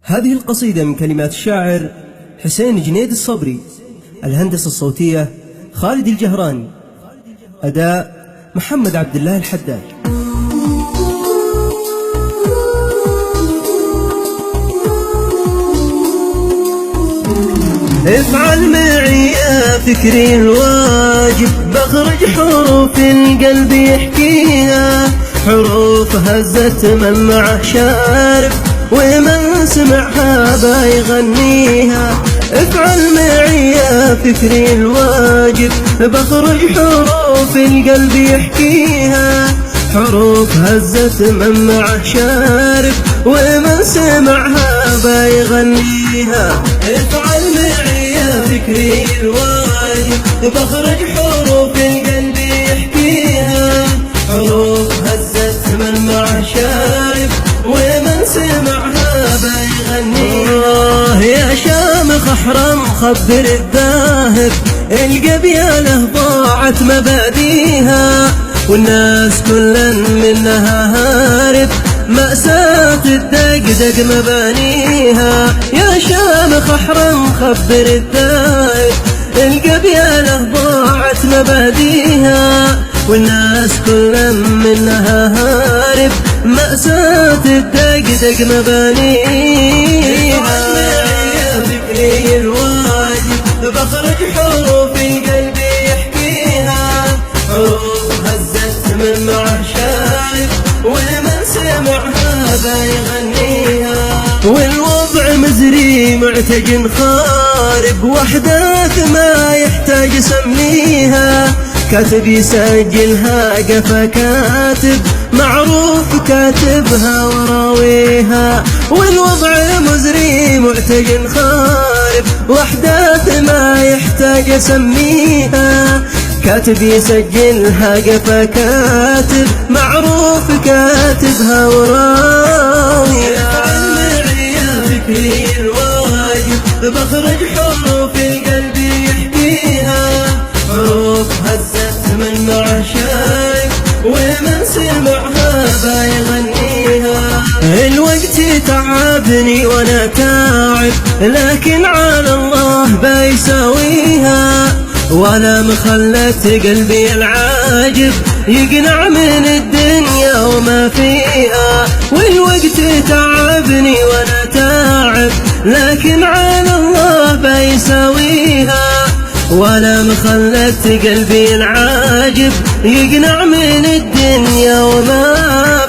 هذه القصيدة من كلمات الشاعر حسين جنيد الصبري، الهندسة الصوتية خالد الجهراني، أداء محمد عبد الله الحداد. افعل معي يا فكري الواجب، بخرج حروف القلب يحكيها، حروف هزت من معه شارب ومن سمعها بايغنيها. افعل معي يا فكري الواجب، بخرج حروف القلب يحكيها، حروف هزت من معه شارب ومن سمعها بايغنيها. افعل معي يا فكري الواجب، بخرج حروف القلب يحكيها، حروف هزت من معه شارب ومن سمعها بايغنيها. يا شامخ احرم خبر الذاهب، القبيله ضاعت مباديها، والناس كلا منها هارب، مأساة الدقدق مبانيها. يا شامخ احرم خبر الذاهب، القبيله ضاعت مباديها، والناس كلا منها هارب، مأساة الدقدق مبانيها. يا فكري الواجب، بخرج حروف القلب يحكيها، حروف هزت من معه شارب ومن سمعها بايغنيها. والوضع مزري معتج خارب، واحداث ما يحتاج سميها، كاتب يسجلها قفا كاتب، معروف كاتبها وراويها. والوضع مزري معتج خارب، واحداث ما يحتاج اسميها، كاتب يسجلها قفا كاتب، معروف كاتبها وراويها. افعل معي يا فكري الواجب، بخرج حروف القلب يحكيها، حروف هزت من معه شايب ومن سمعها بايغنيها. الوقت تعبني وانا تعب، لكن على الله بايساويها، وانا مخلت قلبي العاجب يقنع من الدنيا وما فيها. والوقت تعبني وانا تعب، لكن على الله بايساويها، وانا مخلت قلبي العاجب يقنع من الدنيا وما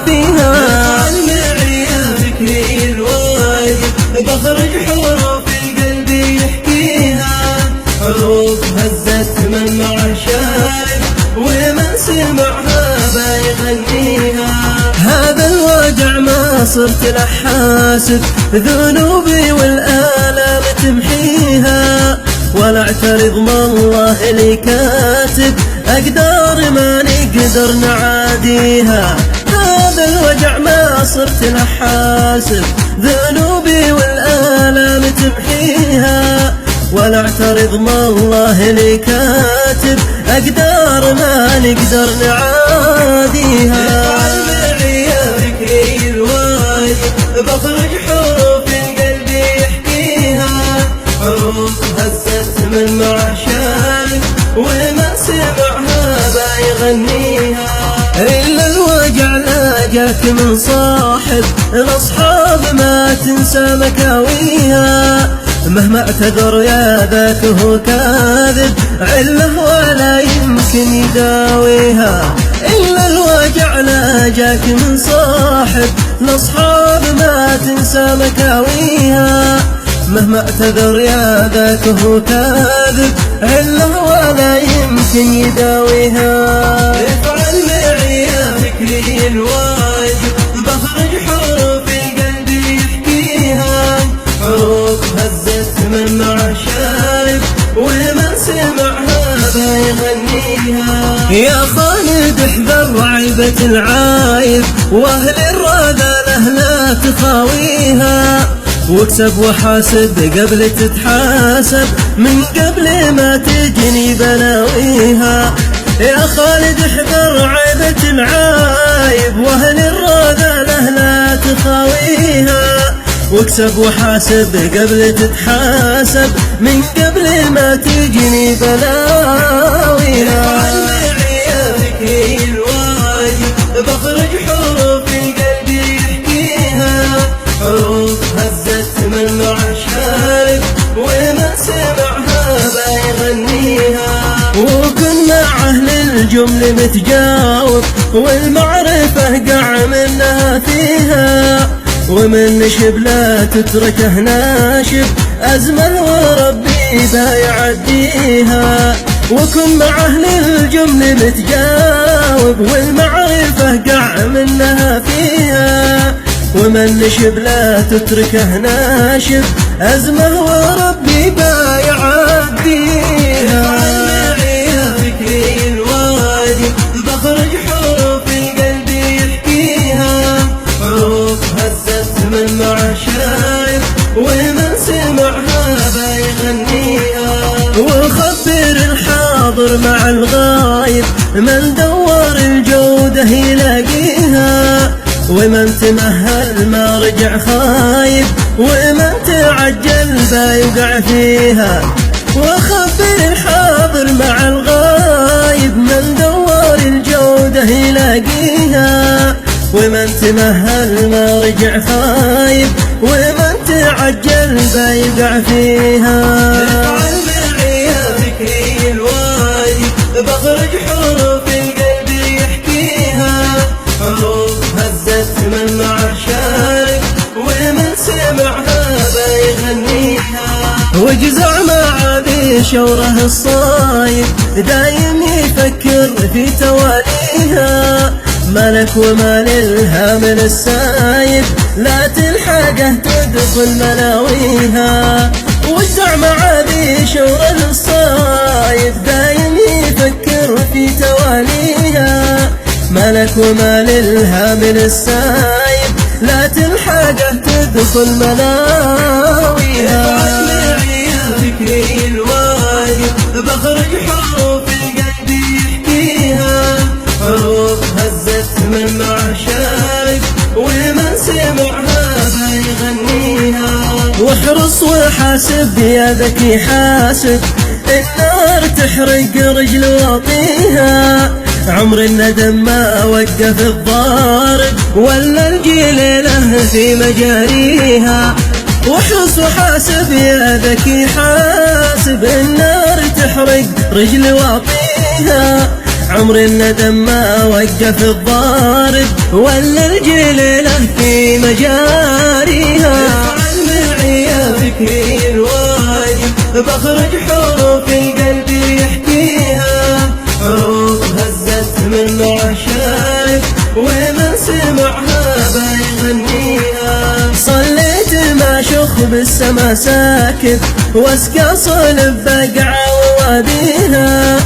فيها. افعل معي يا فكري الواجب، بخرج حروف القلب يحكيها، حروف هزت من معه شارب ومن سمعها بايغنيها. هذا الوجع ما صرت لحاسب، ذنوبي والآلام تمحيها، ولا اعترض ما الله لي كاتب، اقدار ما نقدر نعاديها. هذا الوجع ما صرت لحاسب، ذنوبي والآلام تمحيها، ولا اعترض ما الله لي كاتب، اقدار ما نقدر نعاديها. افعل معي يا فكري الواجب، بخرج حروف القلب يحكيها، حروف هزت من معه شارب ومن سمعها بايغنيها. إلا الوجع لا جاك من صاحب، الأصحاب ما تنسى مكاويها، مهما اعتذر يا ذاك هو كاذب، عله ولا يمكن يداويها. إلا الوجع لا جاك من صاحب، الأصحاب ما تنسى مكاويها، مهما اعتذر يا ذاك هو كاذب، عله ولا يمكن يداويها. افعل معي يا فكري الواجب، بخرج حروف القلب يحكيها، حروف هزت من معه شارب ومن سمعها بايغنيها. يا خالد احذر عيبة العايب، واهل الرذاله لا تخاويها، واكسب وحاسب قبل تتحاسب، من قبل ما تجني بلاويها. يا خالد احذر عيبة العايب، واهل الرذاله لا تخاويها، واكسب وحاسب قبل تتحاسب، من قبل ما تجني بلاويها. فكري الواجب بخرج حروف القلب يحكيها، حروف هزت من مع الشارب ومن سمعها بيغنيها. وكن مع أهل الجمل متجاوب، والمعرفة قع منها فيها، ومن نشب لا تتركه ناشب، أزمل وربي بيعديها. وكن مع أهل الجمل متجاوب، والمعرفة قع منها فيها، ومن نشب لا تتركه ناشب، أزمه وربي بيعديها. فكري الواجب بخرج حروف القلب يحكيها، حروف هزت من مع الشايب ومن سمعها بيغنيها. وخبر الحاضر مع الغايب، من دور الجودة يلاقيها، ومن تمهل ما رجع خايب، ومن تعجل بيوقع فيها. وخبر الحاضر مع الغايب، من دور الجودة يلاقيها، ومن تمهل ما رجع خايب، ومن تعجل بيوقع فيها. افعل معي يا فكري الواجب بخرج حروف القلب يحكيها، حروف هزت من مع الشارب ومن سمعها بيغنيها. وجزع مع ذي شوره الصايب دايم يفكر في تواليها، ملك وما للها من السايب، لا تلحقه تدخل ملاويها. وجزع مع ذي شوره الصايب دايم يفكر في تواليها، ملك وما للها من السايب، لا تلحقه تدخل ملاويها. فكري الواجب بخرج حروف القلب يحكيها، حروف هزت من مع الشارب ومن سمعها بيغنيها. واحرص وحاسب يا ذكي حاسب، النار تحرق رجل واطيها، عمر الندم ما وقف الضارب، ولا الجيل له في مجاريها. واحرص وحاسب يا ذكي حاسب، النار تحرق رجل واطيها، عمر الندم ما وقف الضارب، ولا الجيل له في مجاريها. افعل معي يا فكري الواجب بخرج حروف القلب يحكيها، حروف هزت من مع الشارب ومن سمعها بيغنيها. صليت ما شخ بالسما ساكب، واسقى صلب بقعة وواديها،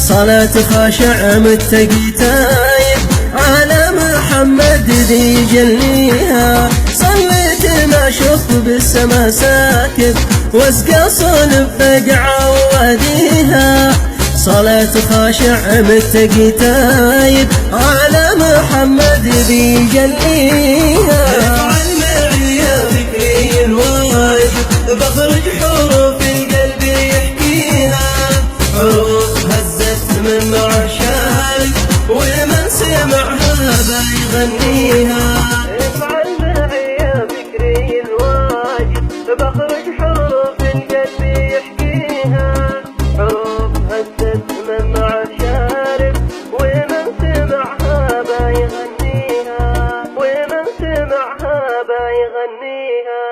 صلاة خاشع متقي تايب على محمد ذي جليها. صليت ما شخ بالسما ساكب، واسقى صلب بقعة وواديها، صلاة خاشع متقي تايب على محمد ذي جليها. افعل معي يا فكري الواجب بخرج حروف القلب يحكيها، حروف هزت من مع الشارب ومن سمعها بيغنيها. افعل معي يا فكري الواجب بخرج حروف القلب يحكيها، حروف هزت من مع الشارب ومن سمعها بيغنيها، ومن سمعها بيغنيها.